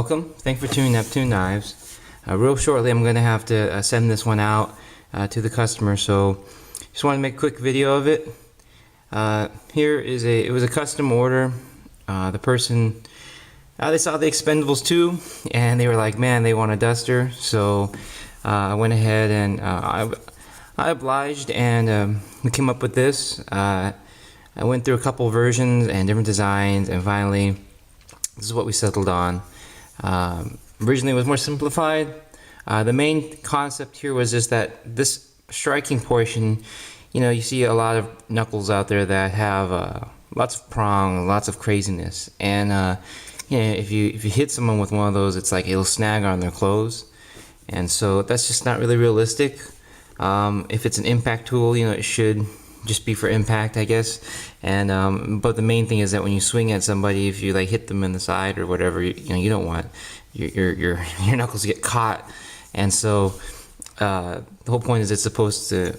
welcome. Thanks for tuning NeptuneKnives. Real shortly, I'm going to have to send this one out to the customer, so just want to make a quick video of it. It was a custom order. The person, they saw the Expendables 2, and they were like, man, they want a duster. So I went ahead and I obliged, and we came up with this. I went through a couple versions and different designs, and finally, this is what we settled on. Originally it was more simplified. The main concept here was just that this striking portion, you see a lot of knuckles out there that have lots of prong, lots of craziness, and if you hit someone with one of those, it's like it'll snag on their clothes, and so that's just not really realistic. If it's an impact tool, it should just be for impact, I guess. And but the main thing is that when you swing at somebody, if you like hit them in the side or whatever, you don't want your knuckles to get caught. And so the whole point is it's supposed to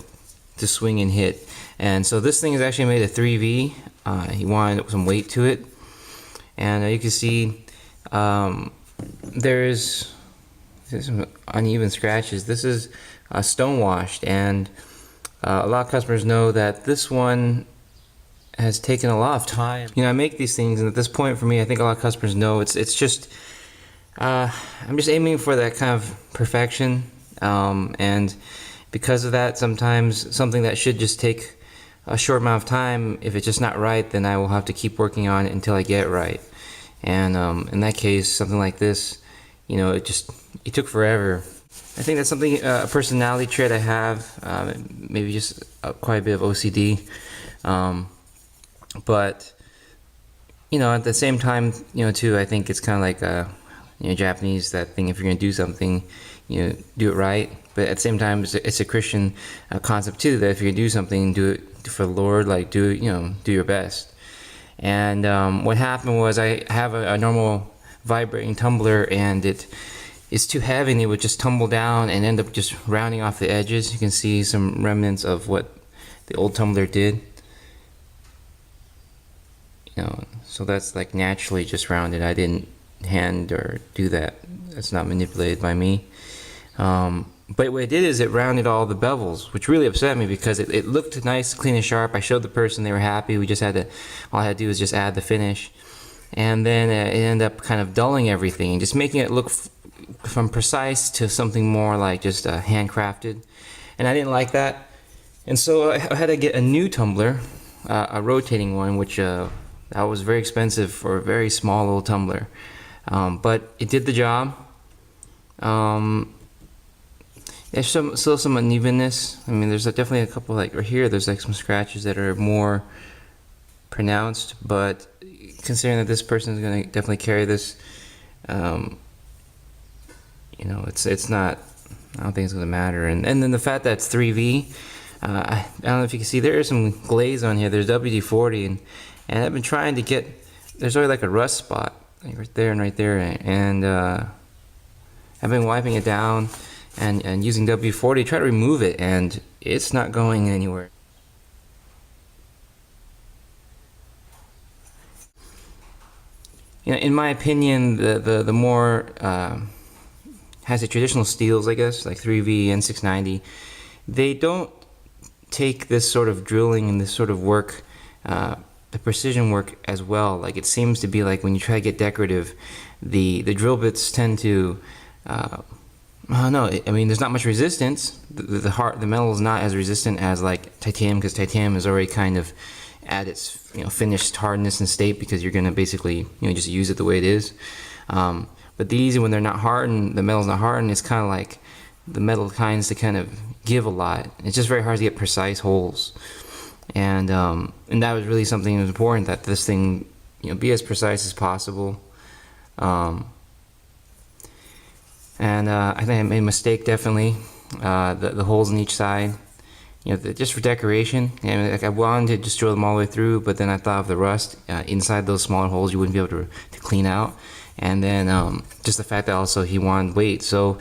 swing and hit. And so this thing is actually made of 3V. He wanted some weight to it, and you can see there's some uneven scratches. This is stone washed, and a lot of customers know that this one has taken a lot of time. I make these things, and at this point for me, I think a lot of customers know it's just I'm just aiming for that kind of perfection, and because of that, sometimes something that should just take a short amount of time, if it's just not right, then I will have to keep working on it until I get it right. And in that case, something like this, it took forever. I think that's something, a personality trait I have, maybe just quite a bit of OCD, but at the same time, too, I think it's kind of like Japanese, that thing, if you're gonna do something, do it right. But at the same time, it's a Christian concept too, that if you're gonna do something, do it for the Lord, like do your best. And what happened was, I have a normal vibrating tumbler, and it's too heavy, and it would just tumble down and end up just rounding off the edges. You can see some remnants of what the old tumbler did. So that's like naturally just rounded. I didn't hand or do that. That's not manipulated by me. But what it did is it rounded all the bevels, which really upset me because it looked nice, clean and sharp. I showed the person, they were happy. We just had to, all I had to do was just add the finish. And then it ended up kind of dulling everything and just making it look from precise to something more like just handcrafted. And I didn't like that. And so I had to get a new tumbler, a rotating one, which that was very expensive for a very small little tumbler. But it did the job. There's still some unevenness. I mean, there's definitely a couple, like right here, there's like some scratches that are more pronounced, but considering that this person is going to definitely carry this, it's not, I don't think it's going to matter. And then the fact that it's 3V, I don't know if you can see, there is some glaze on here. There's WD-40, and I've been trying to get, there's already like a rust spot, like right there and right there, and I've been wiping it down and using WD-40 to try to remove it, and it's not going anywhere. In my opinion, the more has the traditional steels, I guess, like 3V and 690, they don't take this sort of drilling and this sort of work, the precision work as well. Like, it seems to be like when you try to get decorative, the drill bits tend to I don't know. I mean, there's not much resistance. The metal is not as resistant as like titanium, because titanium is already kind of at its finished hardness and state, because you're gonna basically just use it the way it is. But these, when they're not hardened, the metal's not hardened, it's kind of like the metal tends to kind of give a lot. It's just very hard to get precise holes, and that was really something that was important, that this thing be as precise as possible. And I think I made a mistake, definitely. The holes on each side, just for decoration. And like, I wanted to just drill them all the way through, but then I thought of the rust inside those smaller holes you wouldn't be able to clean out. And then just the fact that also he wanted weight. So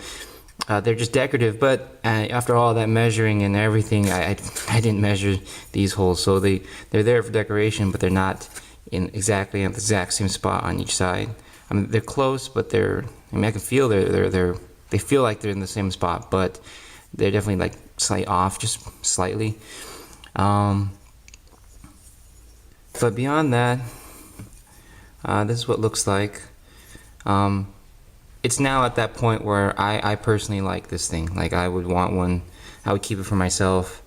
they're just decorative, but after all that measuring and everything, I didn't measure these holes. So they're there for decoration, but they're not exactly at the exact same spot on each side. I mean, they're close, but I can feel they feel like they're in the same spot, but they're definitely like slightly off, just slightly. But beyond that, this is what it looks like. It's now at that point where I personally like this thing. Like, I would want one. I would keep it for myself.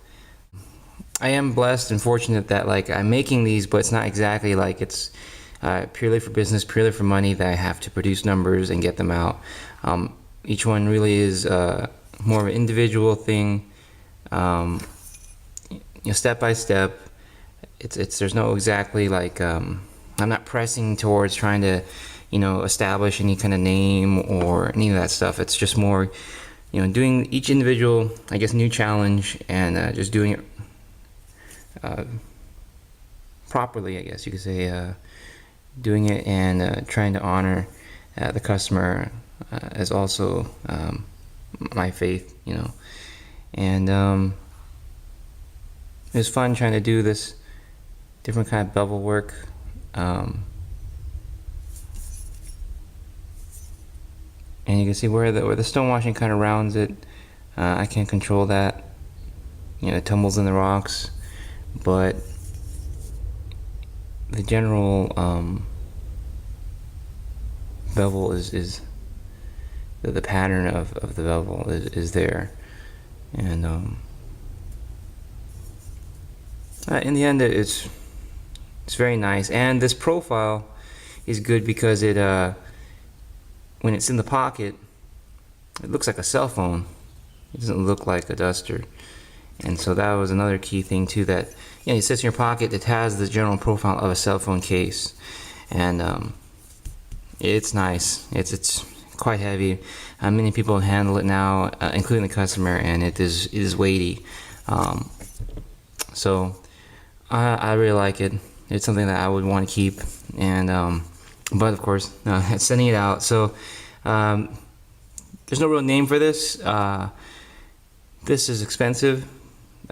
I am blessed and fortunate that, like, I'm making these, but it's not exactly like it's purely for business, purely for money, that I have to produce numbers and get them out. Each one really is more of an individual thing, step by step. There's no exactly like, I'm not pressing towards trying to, establish any kind of name or any of that stuff. It's just more, doing each individual, I guess, new challenge, and just doing it properly, I guess you could say, doing it and trying to honor the customer as also my faith, and it was fun trying to do this different kind of bevel work. And you can see where the stonewashing kind of rounds it. I can't control that. It tumbles in the rocks, but the general bevel is the pattern of the bevel is there, and in the end it's very nice. And this profile is good because it when it's in the pocket, it looks like a cell phone. It doesn't look like a duster. And so that was another key thing too, that it sits in your pocket. It has the general profile of a cell phone case, and it's nice. It's quite heavy. Many people handle it now, including the customer, and it is weighty. So I really like it. It's something that I would want to keep, and but of course, sending it out. So there's no real name for this. This is expensive.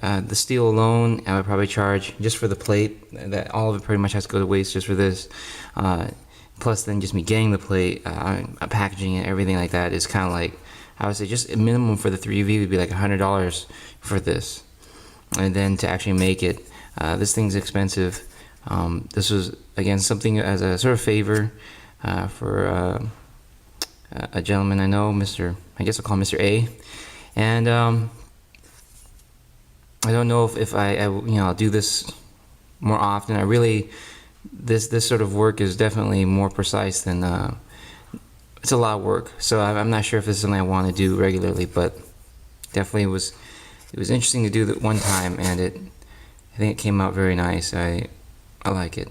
The steel alone, I would probably charge just for the plate. That all of it pretty much has to go to waste just for this. Plus, then just me getting the plate, packaging it, everything like that is kind of like, I would say just a minimum for the 3V would be like $100 for this, and then to actually make it, this thing's expensive. This was again something as a sort of favor for a gentleman I know, I guess I'll call him Mr. A, and I don't know if I'll do this more often. I really, this sort of work is definitely more precise than, it's a lot of work. So I'm not sure if this is something I want to do regularly, but definitely it was interesting to do that one time, and I think it came out very nice. I like it.